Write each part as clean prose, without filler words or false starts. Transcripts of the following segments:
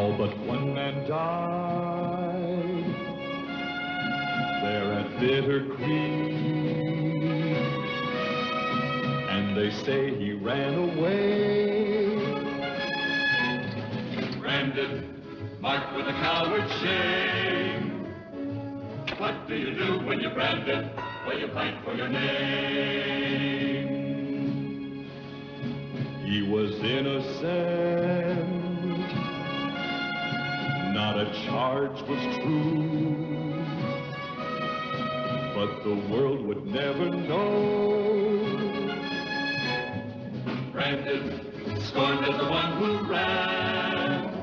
All but one man died there at Bitter Creek, and they say he ran away. Branded, marked with a coward shame. What do you do when you're branded? Well, you fight for your name. He was innocent, not a charge was true, but the world would never know. Branded, scorned as the one who ran.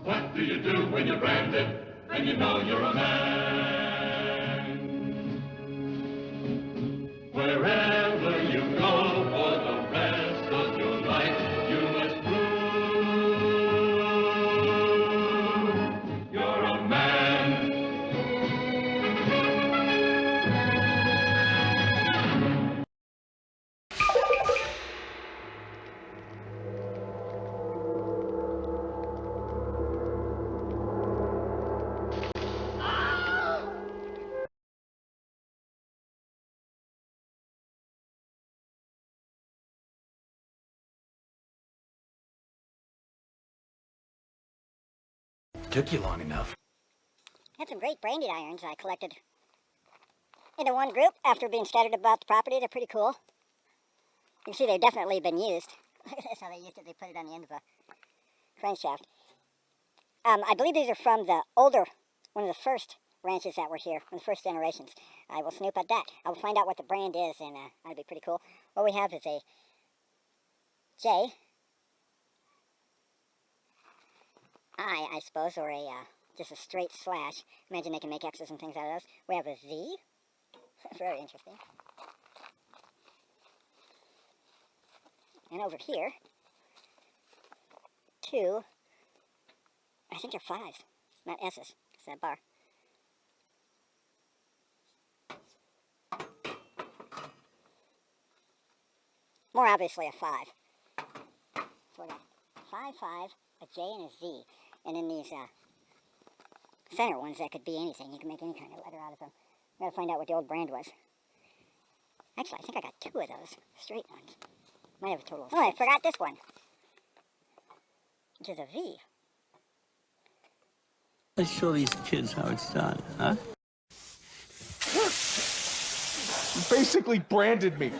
What do you do when you're branded and you know you're a man? Wherever you go for the rest of your life, you must prove you're a man. Took you long enough. Had some great branded irons I collected into one group after being scattered about the property. They're pretty cool. You can see they've definitely been used. That's how they used it. They put it on the end of a crankshaft. I believe these are from the older, one of the first ranches that were here, one of the first generations. I will snoop at that. I will find out what the brand is, and that'd be pretty cool. What we have is a J. I suppose, or a just a straight slash. Imagine they can make X's and things out of those. We have a Z. Very interesting. And over here, two, I think they're fives, not S's. It's that bar. More obviously a 5. So we got 5, 5, a J, and a Z. And then these center ones, that could be anything. You can make any kind of letter out of them. We gotta find out what the old brand was. Actually, I think I got 2 of those straight ones. Might have a total of 6. Oh, I forgot this one, which is a V. Let's show these kids how it's done, huh? You basically branded me.